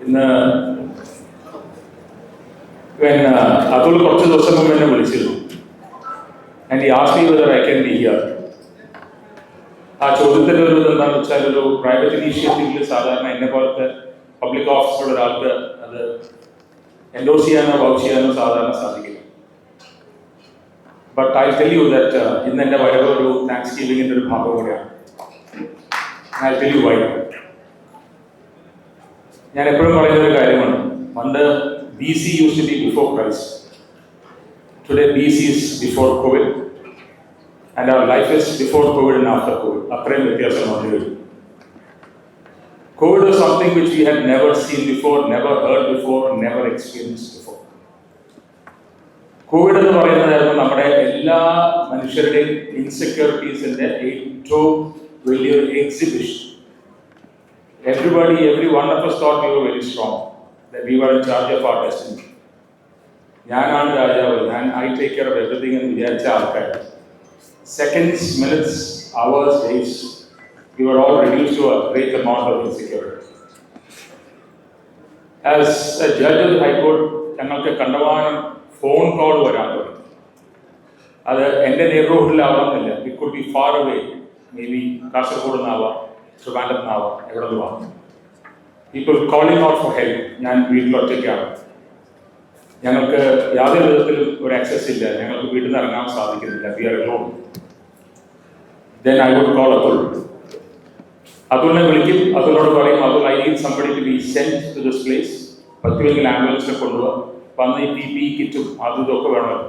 ഇന്ന് അതുൽ കുറച്ച് ദിവസം മുമ്പ് എന്നെ വിളിച്ചിരുന്നു. And he asked me whether I can be here. ആ ചോദ്യത്തിൻ്റെ ഒരു എന്താണെന്ന് വെച്ചാൽ, ഒരു പ്രൈവറ്റ് ഇനീഷ്യേറ്റീവിൽ സാധാരണ എന്നെ പോലത്തെ പബ്ലിക് ഓഫീസുള്ള ഒരാൾക്ക് അത് എൻഡോസ് ചെയ്യാനോ വൗച്ച് ചെയ്യാനോ സാധാരണ സാധിക്കില്ല. But I tell you that ഇന്ന് എൻ്റെ വരവ് ഒരു താങ്ക്സ് ഗിവിങ്ങിൻ്റെ ഒരു ഭാഗം കൂടെയാണ്. I tell you why. ഞാൻ എപ്പോഴും പറയുന്ന ഒരു കാര്യമാണ്, പണ്ട് BC used to be before Christ. Today BC is before COVID. And our life is before COVID and after COVID. അത്രയും വ്യത്യാസം വന്നു വരും. COVID was something which we had never seen before, never heard before, never experienced before. COVID എന്ന് പറയുന്നതായിരുന്നു നമ്മുടെ എല്ലാ മനുഷ്യരുടെയും ഇൻസെക്യൂരിറ്റീസിന്റെ ഏറ്റവും വലിയൊരു exhibition. Every one of us thought we were very strong, that we were in charge of our destiny. ഞാനാണ് രാജാവ്, I take care of everything എന്ന് വിചാരിച്ച ആൾക്കാർ. Seconds, minutes, hours, days, we were all reduced to a great amount of insecurity. As a judge of the High Court, ഞങ്ങൾക്ക് കണ്ടമാനം phone call വരാൻ തുടങ്ങി. അത് എൻ്റെ നെയ്ബർഹുഡിലാവണമെന്നില്ല, it could be far away, maybe Kasaragod നിന്നാവാം, ട്രിവാൻഡ്രത്ത് നിന്നാവാം, എവിടെ നിന്നാവാം. People calling out for help. ഞാൻ വീട്ടിൽ ഒറ്റയ്ക്കാണ്, ഞങ്ങൾക്ക് യാതൊരു വിധത്തിലും ഒരു ആക്സസ് ഇല്ല, ഞങ്ങൾക്ക് വീട്ടിൽ നിന്ന് ഇറങ്ങാൻ സാധിക്കുന്നില്ല, we are alone. Then I would call Atul. അതുലിനെ വിളിക്കും, അതുലിനോട് പറയും, Atul I need somebody to be sent to this place. പറ്റുമെങ്കിൽ ആംബുലൻസിനെ കൊണ്ടുപോകാം, വന്ന് ഈ PPE കിറ്റും അതും ഇതൊക്കെ വേണമല്ലോ.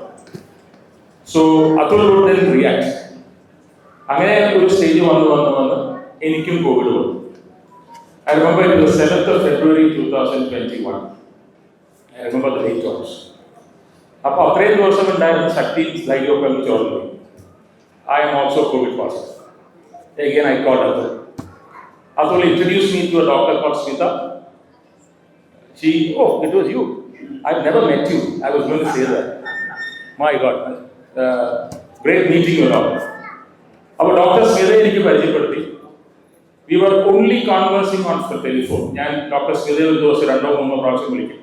So Atul would then react. അങ്ങനെ ഒരു സ്റ്റേജ് വന്ന് എനിക്കും കോവിഡ് വന്നു. I remember it was 7th of February 2021. I remember the date also. അപ്പോൾ അത്രയും ദിവസം ഉണ്ടായിരുന്ന ശക്തി ധൈര്യമൊക്കെ ഒന്ന് ചോർന്നു പോയി. I am also COVID positive. Again, I called Atul. Atul introduced me to a doctor called Smita. Oh, it was you. I've never met you. I was going to say that. My God. Great meeting you, doctor. Our Dr. Smita എനിക്ക് പരിചയപ്പെടുത്തി. We were only conversing on the telephone. ഞാൻ doctor സ്മിതയെ ഒരു ദിവസം 2-3 പ്രാവശ്യം വിളിക്കും.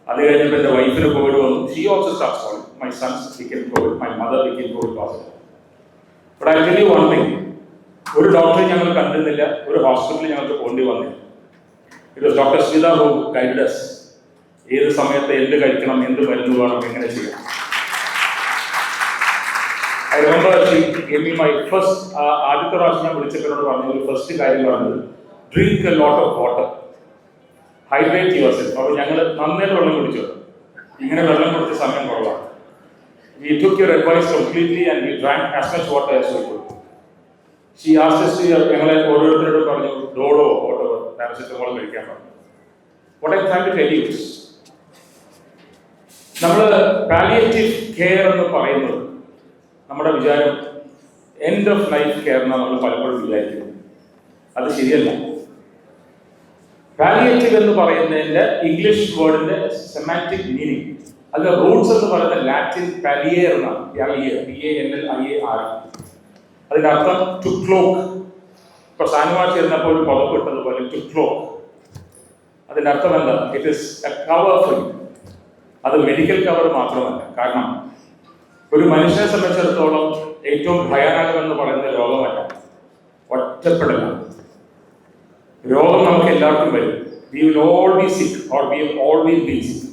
അത് കഴിഞ്ഞപ്പോൾ എൻ്റെ വൈഫിന് കോവിഡ് വന്നു. She also starts calling. My sons became COVID. My mother became COVID positive. But I'll tell you one thing. ഒരു ഡോക്ടറെ ഞങ്ങൾ കണ്ടിരുന്നില്ല, ഒരു ഹോസ്പിറ്റലിൽ ഞങ്ങൾക്ക് പോകേണ്ടി വന്നില്ല. It was doctor Smitha who guided us. ഏത് സമയത്ത് എന്ത് കഴിക്കണം, എന്ത് മരുന്ന് വേണം, എങ്ങനെ ചെയ്യണം. I remember she gave me my first, ആദ്യത്തെ പ്രാവശ്യം ഞാൻ വിളിച്ചപ്പോഴോട് പറഞ്ഞ ഒരു ഫസ്റ്റ് കാര്യം പറഞ്ഞത്, drink a lot of water, hydrate yourself. അപ്പോൾ ഞങ്ങൾ നന്നായിട്ട് വെള്ളം കുടിച്ചു. ഇങ്ങനെ വെള്ളം കുടിച്ച സമയം കുറവാണ്. We took your advice completely and we drank as much water as we could. She asked us to, ഞങ്ങളെ ഓരോരുത്തരോട് പറഞ്ഞു, ഡോളോ whatever, പാരസിറ്റമോൾ കഴിക്കാൻ പറഞ്ഞു. What I'm trying to tell you is, നമ്മൾ പാലിയേറ്റീവ് കെയർ എന്ന് പറയുന്നത് നമ്മുടെ വിചാരം എൻഡ് ഓഫ് ലൈഫ് കെയർ എന്നാണ് നമ്മൾ പലപ്പോഴും വിചാരിക്കുന്നത്. അത് ശരിയല്ല. പാലിയേറ്റീവ് എന്ന് പറയുന്നതിൻ്റെ ഇംഗ്ലീഷ് വേർഡിന്റെ സെമാന്റിക് മീനിങ്, അത് റൂട്ട്സ് എന്ന് പറയുന്ന ലാറ്റിൻ പാലിയർ എന്നാണ്, PALLIAR. അതിന്റെ അർത്ഥം ടു ക്ലോക്ക്. ഇപ്പൊ സാനുവാച്ച് ഇരുന്നപ്പോൾ ഒരു പുതപ്പ് ഇട്ടതുപോലെ ടു ക്ലോക്ക്. അതിന്റെ അർത്ഥം എന്താ? It is A cover free. അത് മെഡിക്കൽ കവർ മാത്രമല്ല. കാരണം ഒരു മനുഷ്യനെ സംബന്ധിച്ചിടത്തോളം ഏറ്റവും ഭയാനകമെന്ന് പറയുന്ന രോഗമല്ല, ഒറ്റപ്പെടലാണ്. രോഗം നമുക്ക് എല്ലാവർക്കും വരും. വി വിൽ ഓൾ ബി സിക്ക് or we have always been സിക്ക്.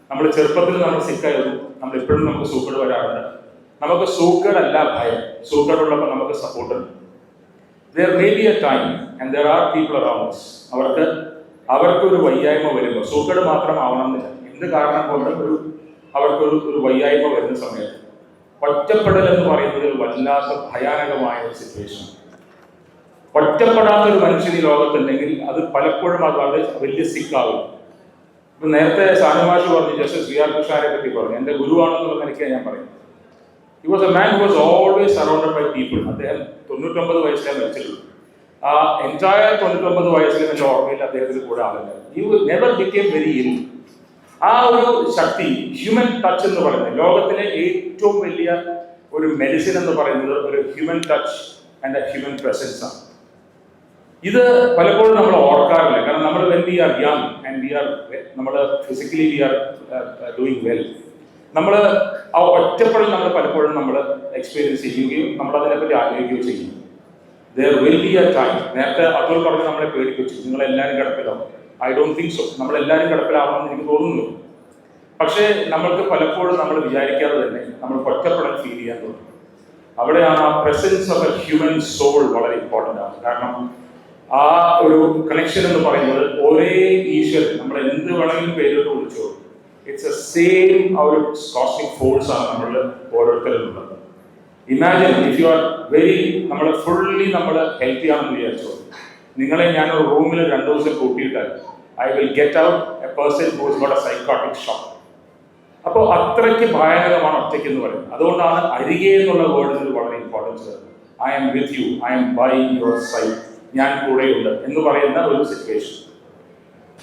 നമ്മൾ ചെറുപ്പത്തിൽ നമ്മൾ സിക്കായിരുന്നു, നമ്മൾ എപ്പോഴും നമുക്ക് സൂക്കേട് വരാറുണ്ട്. നമുക്ക് സൂക്കേടല്ല ഭയം, സൂക്കേടുള്ളപ്പോൾ നമുക്ക് സപ്പോർട്ടുണ്ട്. There may be a time and there are people around us, അവർക്കൊരു വയ്യായ്മ വരുമ്പോൾ, സൂക്കേട് മാത്രം ആവണമെന്നില്ല, എന്ത് കാരണം കൊണ്ട് അവർക്കൊരു വയ്യായ്മ വരുന്ന സമയത്ത് ഒറ്റപ്പെടൽ എന്ന് പറയുന്നത് വല്ലാത്ത ഭയാനകമായ ഒരു സിറ്റുവേഷൻ. ഒറ്റപ്പെടാത്തൊരു മനുഷ്യൻ ഈ ലോകത്തുണ്ടെങ്കിൽ അത് പലപ്പോഴും അത് വളരെ വലിയ സിക്കാവും. ഇപ്പൊ നേരത്തെ സാനുമാഷ് പറഞ്ഞു, ജസ്റ്റിസ് വി ആർ കൃഷ്ണനെ പറ്റി പറഞ്ഞു, എൻ്റെ ഗുരുവാണെന്നുള്ള നിലയ്ക്കാണ് ഞാൻ പറയുന്നത്. He was a man who was always surrounded by people. അദ്ദേഹം 99 വയസ്സിലാണ് മരിച്ചിട്ടുള്ളൂ. ആ എൻറ്റയർ 99 വയസ്സിലും എൻ്റെ ഓർമ്മയിൽ അദ്ദേഹത്തിന് കൂടെ ആളില്ല. He never became very ill. ആ ഒരു ശക്തി, ഹ്യൂമൻ ടച്ച് എന്ന് പറയുന്നത്, ലോകത്തിലെ ഏറ്റവും വലിയ ഒരു മെഡിസിൻ എന്ന് പറയുന്നത് ഒരു human touch and a human presence ആണ്. ഇത് പലപ്പോഴും നമ്മൾ ഓർക്കാറില്ല. കാരണം നമ്മൾ when we are young and നമ്മൾ physically we are doing well, നമ്മൾ ആ ഒറ്റപ്പെടൽ നമ്മൾ പലപ്പോഴും നമ്മൾ എക്സ്പീരിയൻസ് ചെയ്യുകയും നമ്മൾ അതിനെപ്പറ്റി ആലോചിക്കുകയും ചെയ്യും. There will be a time. നേരത്തെ അതുൽ പറഞ്ഞ് നമ്മളെ പേടിപ്പിച്ചു, നിങ്ങളെല്ലാവരും കിടപ്പിലാവും. I don't think so. നമ്മളെല്ലാവരും കിടപ്പിലാവണമെന്ന് എനിക്ക് തോന്നുന്നു. പക്ഷേ നമ്മൾക്ക് പലപ്പോഴും നമ്മൾ വിചാരിക്കാതെ തന്നെ നമ്മൾ ഒറ്റപ്പെടൽ ഫീൽ ചെയ്യാൻ തോന്നും. അവിടെയാണ് ആ presence of a human soul വളരെ ഇമ്പോർട്ടൻ്റ് ആണ്. കാരണം ആ ഒരു കണക്ഷൻ എന്ന് പറയുന്നത് ഒരേ ഈശ്വരൻ, നമ്മൾ എന്ത് വേണമെങ്കിലും പേരിട്ട് വിളിച്ചോ, ഇറ്റ്സ് എ സെയിം ആ ഒരു കോസ്മിക് ഫോഴ്സ് ആണ് നമ്മൾ ഓരോരുത്തരും ഉള്ളത്. Imagine if you are very നമ്മൾ ഫുള്ളി നമ്മൾ ഹെൽത്തി ആണെന്ന് വിചാരിച്ചോ, നിങ്ങളെ ഞാനൊരു റൂമിൽ 2 ദിവസം കൂട്ടിയിട്ടാൽ I will get out a person who is got a psychotic shock. അപ്പോൾ അത്രയ്ക്ക് ഭയാനകമാണ് ഒറ്റയ്ക്ക് എന്ന് പറയുന്നത്. അതുകൊണ്ടാണ് അരികെ എന്നുള്ള വേർഡിന് വളരെ ഇമ്പോർട്ടൻസ് വരുന്നത്. I am with you, I am by your side, ഞാൻ കൂടെയുണ്ട് എന്ന് പറയുന്ന ഒരു സിറ്റുവേഷൻ.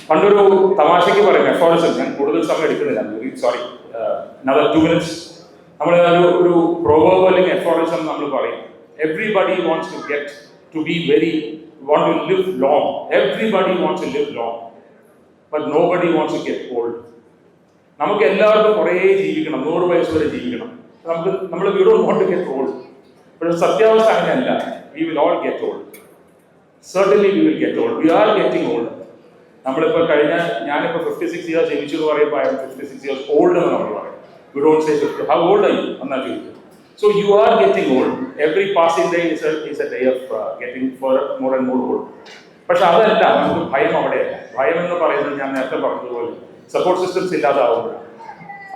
പണ്ടൊരു തമാശയ്ക്ക് പറയുന്നത് എഫോർഡ്സ്, ഞാൻ കൂടുതൽ സമയം എടുക്കുന്നില്ല, സോറി, another 2 minutes. നമ്മൾ ഒരു പ്രോവർബ് അല്ലെങ്കിൽ എഫോർഡിസം നമ്മൾ പറയും, everybody wants to get to be very want to live long. Everybody wants to live long, but nobody wants to get old. നമുക്ക് എല്ലാവർക്കും കുറേ ജീവിക്കണം, 100 വയസ്സ് വരെ ജീവിക്കണം. നമ്മൾ we don't want to get old. പക്ഷേ സത്യാവസ്ഥ അങ്ങനെയല്ല. We will all get old. Certainly we will get old. We are getting old. നമ്മളിപ്പോൾ ഞാനിപ്പോൾ 56 years ജീവിച്ചു എന്ന് പറയുമ്പോൾ I am 56 years old എന്ന് നമ്മൾ പറയും. We don't say 50. How old are you? എന്നാ ചോദിക്കും. So you are getting old. Every passing day is a day of getting more and more old. പക്ഷെ അതല്ല, നമുക്ക് ഭയം അവിടെയല്ല. ഭയം എന്ന് പറയുന്നത് ഞാൻ നേരത്തെ പറഞ്ഞതുപോലെ സപ്പോർട്ട് സിസ്റ്റംസ് ഇല്ലാതാവുമ്പോഴാണ്.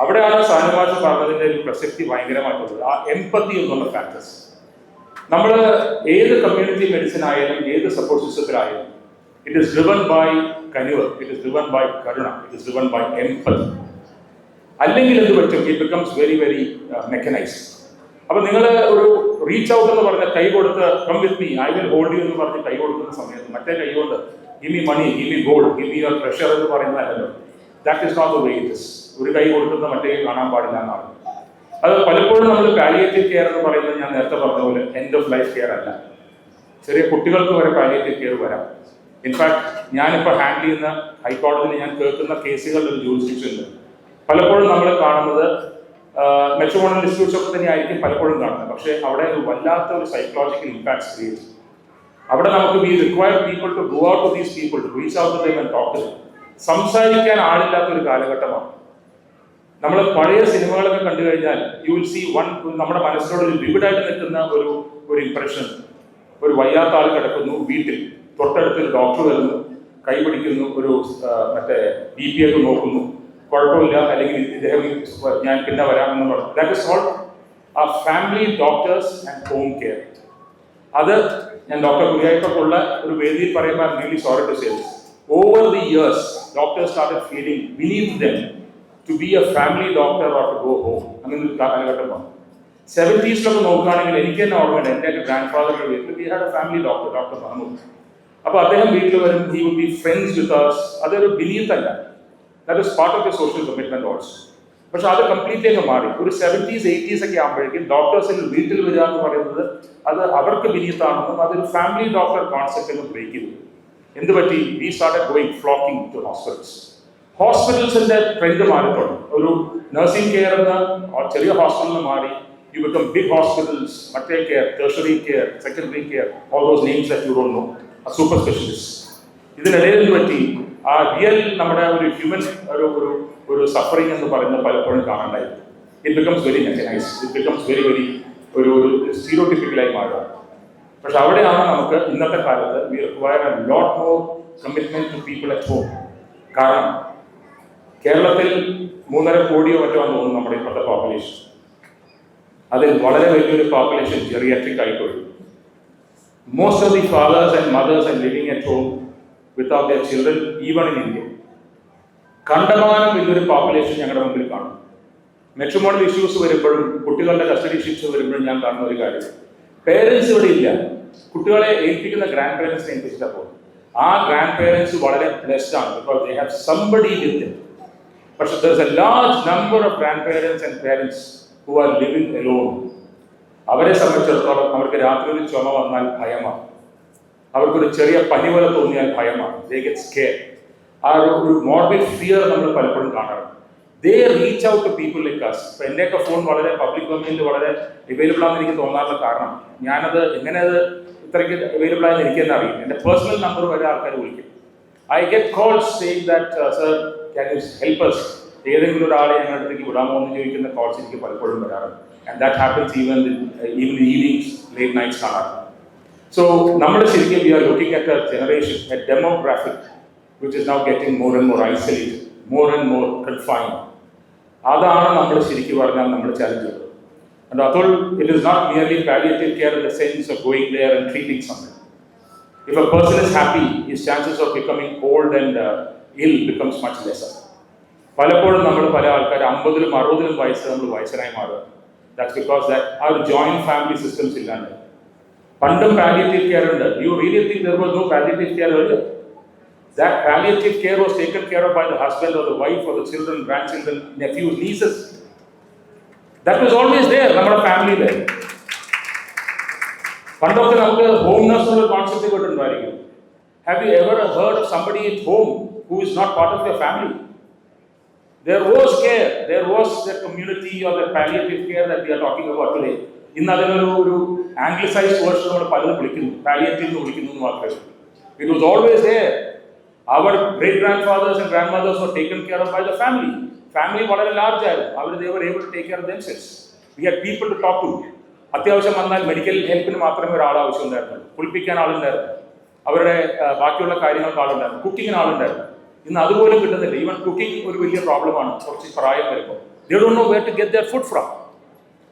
അവിടെയാണ് സാനുമാഷ് പറഞ്ഞതിൻ്റെ ഒരു പ്രസക്തി ഭയങ്കരമായിട്ടുള്ളത്. ആ എംപത്തി എന്നുള്ള ഫാക്ടേഴ്സ്. നമ്മൾ ഏത് കമ്മ്യൂണിറ്റി മെഡിസിൻ ആയാലും ഏത് സപ്പോർട്ട് സിസ്റ്റത്തിലായാലും ഇറ്റ് ഇസ് ഡ്രിവൺ ബൈ കനിവ്, ഇറ്റ് ഇസ് ഡ്രിവൺ ബൈ കരുണ, it is driven by empathy. അല്ലെങ്കിൽ എന്ത് പറ്റും? It becomes very very mechanised. അപ്പൊ നിങ്ങൾ ഒരു റീച്ച് ഔട്ട് എന്ന് പറഞ്ഞ കൈ കൊടുത്ത് come with me I will hold you എന്ന് പറഞ്ഞ് കൈ കൊടുക്കുന്ന സമയത്ത് മറ്റേ കൈ കൊണ്ട് give me money, give me gold, give me your treasure എന്ന് പറയുന്നതല്ലോ. That is not the way it is. ഒരു കൈ കൊടുക്കുന്ന മറ്റേ കൈ കാണാൻ പാടില്ല എന്നാണ്. അത് പലപ്പോഴും നമ്മൾ പാലിയേറ്റീവ് കെയർ എന്ന് പറയുന്നത് ഞാൻ നേരത്തെ പറഞ്ഞ പോലെ എൻഡ് ഓഫ് ലൈഫ് കെയർ അല്ല. ചെറിയ കുട്ടികൾക്ക് വരെ പാലിയേറ്റീവ് കെയർ വരാം. ഇൻഫാക്ട് ഞാനിപ്പോൾ ഹാൻഡിൽ ചെയ്യുന്ന ഹൈക്കോടതിയിൽ ഞാൻ കേൾക്കുന്ന കേസുകളുടെ ഒരു ജൂറിസ്ഡിക്ഷൻ ഉണ്ട്. പലപ്പോഴും നമ്മൾ കാണുന്നത് മെട്രോപോളിറ്റൻ ഡിസ്ട്രിക്ട്സ് ഒക്കെ തന്നെയായിരിക്കും പലപ്പോഴും കാണുന്നത്. പക്ഷേ അവിടെ ഒരു വല്ലാത്ത ഒരു സൈക്കോളജിക്കൽ ഇമ്പാക്ട്സ് ക്രിയേറ്റ് ചെയ്യും. അവിടെ നമുക്ക് we require people to go out to these people, to reach out to them and talk to them. സംസാരിക്കാൻ ആളില്ലാത്ത ഒരു കാലഘട്ടമാണ്. നമ്മൾ പഴയ സിനിമകളൊക്കെ കണ്ടു കഴിഞ്ഞാൽ യു വിൽ സീ നമ്മുടെ മനസ്സിനോട് ഒരു വിവിഡായിട്ട് നിൽക്കുന്ന ഒരു ഇംപ്രഷൻ. ഒരു വയ്യാത്ത ആൾ കിടക്കുന്നു വീട്ടിൽ, തൊട്ടടുത്തൊരു ഡോക്ടർ വരുന്നു, കൈ പിടിക്കുന്നു, ഒരു മറ്റേ BP ഒക്കെ നോക്കുന്നു, കുഴപ്പമില്ല, അല്ലെങ്കിൽ ഇദ്ദേഹം ഞാൻ പിന്നെ വരാമെന്ന് പറഞ്ഞു. That is called a family doctors and home care. അത് ഞാൻ ഡോക്ടർ കുര്യായിപ്പൊക്കെയുള്ള ഒരു വേദിയിൽ പറയുമ്പോൾ I am really sorry to say this. Over the years doctors started feeling we need them to be a family doctor or to go home. അങ്ങനെ ഒരു കാലഘട്ടമാണ്. 70s നോക്കുകയാണെങ്കിൽ എനിക്ക് തന്നെ ഓർമ്മയുണ്ട്, എൻ്റെ ഗ്രാൻഡ് ഫാദറിന്റെ വീട്ടിൽ we had a family doctor, doctor Mahmood. അപ്പോൾ അദ്ദേഹം വീട്ടിൽ വരും, he would be friends with us. അതൊരു ബിലീഫല്ല, that is part of a social commitment also. പക്ഷെ അത് കംപ്ലീറ്റ്ലി അങ്ങ് മാറി. ഒരു 70s 80s ഒക്കെ ആകുമ്പോഴേക്കും ഡോക്ടേഴ്സിൽ വീട്ടിൽ വരിക എന്ന് പറയുന്നത് അത് അവർക്ക് ബിലീഫാണെന്നും അതൊരു ഫാമിലി ഡോക്ടർ കോൺസെപ്റ്റ് എന്ന് ബ്രേക്ക് ചെയ്തു. എന്ത് പറ്റി? We started going flocking to hospitals. ഹോസ്പിറ്റൽസിന്റെ ട്രെൻഡ് മാറിയിട്ടുണ്ട്. ഒരു നഴ്സിംഗ് കെയർ എന്ന ചെറിയ ഹോസ്പിറ്റലിൽ മാറി you become big hospitals, maternal care, tertiary care, secondary care, all those names that you don't know, are super specialists. ഇതിനിടയിൽ പറ്റി ആ റിയൽ നമ്മുടെ ഒരു ഹ്യൂമൻ ഒരു സഫറിംഗ് എന്ന് പറയുന്നത് പലപ്പോഴും കാണാണ്ടായി. It becomes very mechanised, it becomes very very ഒരു സ്റ്റീരിയോടിപ്പിക്കലായി മാറുക. പക്ഷെ അവിടെയാണ് നമുക്ക് ഇന്നത്തെ കാലത്ത് we require a lot more commitment to people at home. കാരണം കേരളത്തിൽ 3.5 കോടിയോ മറ്റോ ആണ് തോന്നുന്നു നമ്മുടെ ഇപ്പോഴത്തെ പോപ്പുലേഷൻ. അതിൽ വളരെ വലിയൊരു പോപ്പുലേഷൻ ജെറിയാട്രിക് ആയിപ്പോയി. Most of the fathers and mothers are living at home without their children, even in India. കണ്ടമാനം വലിയൊരു പോപ്പുലേഷൻ ഞങ്ങളുടെ മുമ്പിൽ കാണും. മെട്രോമോണൽ ഇഷ്യൂസ് വരുമ്പോഴും കുട്ടികളുടെ കസ്റ്റഡി ഇഷ്യൂസ് വരുമ്പോഴും ഞാൻ കാണുന്ന ഒരു കാര്യം, പേരൻസ് ഇവിടെ ഇല്ല. കുട്ടികളെ ഏൽപ്പിക്കുന്ന ഗ്രാൻഡ് പേരൻസിനെ ഏൽപ്പിച്ചിട്ടാ പോകും. ആ ഗ്രാൻഡ് പേരൻസ് വളരെ ബ്ലെസ്ഡ് ആണ്, because they have somebody with them. പക്ഷെ there is a large number of grandparents and parents who are living alone. അവരെ സംബന്ധിച്ചിടത്തോളം അവർക്ക് രാത്രി ഒരു ചുമ വന്നാൽ ഭയമാണ്. അവർക്കൊരു ചെറിയ പനി പോലെ തോന്നിയാൽ ഭയമാണ്. They get scared. ആ ഒരു മോർബിഡ് ഫിയർ നമ്മൾ പലപ്പോഴും കാണാറുണ്ട്. They reach out to people like us. ഇപ്പം എൻ്റെയൊക്കെ ഫോൺ വളരെ പബ്ലിക് ഡൊമൈനിൽ വളരെ അവൈലബിൾ ആണെന്ന് എനിക്ക് തോന്നാറുള്ള കാരണം ഞാനത് എങ്ങനെ അത് ഇത്രയ്ക്ക് അവൈലബിൾ ആയെന്ന് എനിക്കെന്നെ അറിയില്ല. എൻ്റെ പേഴ്സണൽ നമ്പർ വരെ ആൾക്കാർ വിളിക്കും. I get calls saying that sir can you help us. ഏതെങ്കിലും ഒരാളെ ഞങ്ങളുടെ അടുത്തേക്ക് വിടാമോ എന്ന് ചോദിക്കുന്ന കോൾസ് എനിക്ക് പലപ്പോഴും വരാറുണ്ട്. And that happens even evenings late nights കാണാറുണ്ട്. സോ നമ്മൾ ശരിക്കും we are looking at a generation, a demographic which is now getting more and more isolated, more and more confined. അതാണ് നമ്മൾ ശരിക്കും പറഞ്ഞാൽ നമ്മൾ ചലഞ്ച് ചെയ്യുന്നത്. And Atul, it is not merely palliative care in the sense of going there and treating someone. If a person is happy, his chances of becoming old and ill becomes much lesser. പലപ്പോഴും നമ്മൾ പല ആൾക്കാർ 50-ലും 60-ലും വയസ്സ് നമ്മൾ വയസ്സനായി മാറുക. That's because that our joint family systems ഇല്ലാണ്ട്. പണ്ടും palliative care ഉണ്ട്. Do you really think there was no palliative care earlier? That palliative care was taken care of by the husband or the wife or the children, grandchildren, nephews, nieces. That was always there, നമ്മുടെ ഫാമിലിയിൽ. പണ്ടൊക്കെ നമുക്ക് home nurse എന്നുള്ള concept കേട്ടിട്ടുണ്ടായിരിക്കും. Have you ever heard of somebody at home who is not part of your family? There was care, there was that community or that palliative care that we are talking about today. ഇന്ന് അതിനൊരു ആംഗ്ലിസൈസ്ഡ് version നമ്മൾ പലതും വിളിക്കുന്നു, palliative എന്ന് വിളിക്കുന്നു എന്ന് മാത്രമേ. It was always there. Our great grandfathers and grandmothers were taken care of by the family. Family വളരെ ലാർജ് ആയിരുന്നു. They were able to take care of themselves. We had people to talk to. അത്യാവശ്യം വന്നാൽ medical ഹെൽപ്പിന് മാത്രമേ ഒരാൾ ആവശ്യം ഉണ്ടായിരുന്നുള്ളൂ. കുളിപ്പിക്കാൻ ആളുണ്ടായിരുന്നു, അവരുടെ ബാക്കിയുള്ള കാര്യങ്ങൾക്ക് ആളുണ്ടായിരുന്നു, കുക്കിങ്ങിന് ആളുണ്ടായിരുന്നു. ഇന്ന് അതുപോലും കിട്ടുന്നില്ല. ഈവൻ കുക്കിംഗ് ഒരു വലിയ പ്രോബ്ലമാണ് കുറച്ച് പ്രായം വരുമ്പോൾ. They don't know where to get their food from.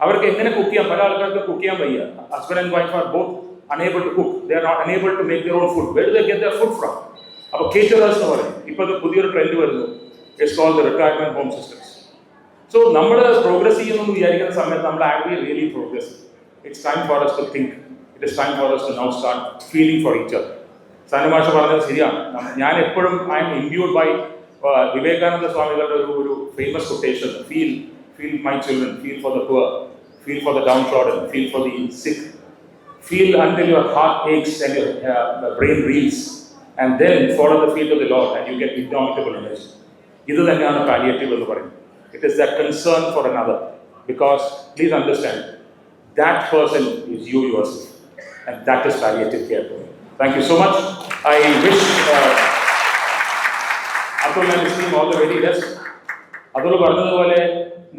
അവർക്ക് എങ്ങനെ കുക്ക് ചെയ്യാം? പല ആൾക്കാർക്ക് കുക്ക് ചെയ്യാൻ വയ്യ. Husband and wife are both unable to cook. They are not unable to make their own food. Where do they get their food from? അപ്പോൾ caterers എന്ന് പറയും. ഇപ്പോൾ അത് പുതിയൊരു ട്രെൻഡ് വരുന്നു. It's called the retirement home systems. So നമ്മൾ progress ചെയ്യുന്നു വിചാരിക്കുന്ന സമയത്ത് നമ്മൾ actually really progress. It's time for us to think. It is time for us to now start feeling for each other. സാനുമാഷ പറഞ്ഞത് ശരിയാണ്. ഞാൻ എപ്പോഴും ഐ എം ഇംബ്യൂഡ് ബൈ വിവേകാനന്ദ സ്വാമികളുടെ ഒരു famous quotation, feel my children, feel for the poor, feel for the downtrodden, feel for the sick, feel until your heart aches and your brain reels. And then follow the feet of the Lord and you get indomitable energy. This is the palliative ennu parayum. It is that concern for another, because please understand that person is you yourself, and that is palliative care. Thank you so much. I wish Atul and his team all the very best. Atul പറഞ്ഞതുപോലെ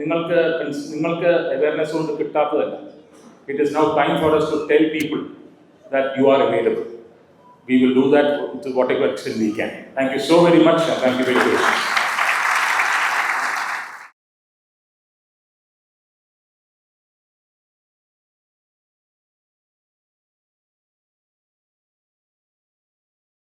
നിങ്ങൾക്ക് awareness കൊണ്ട് കിട്ടാത്തതല്ല. It is now time for us to tell people that you are available. We will do that to whatever extent we can. Thank you so very much, and thank you very much.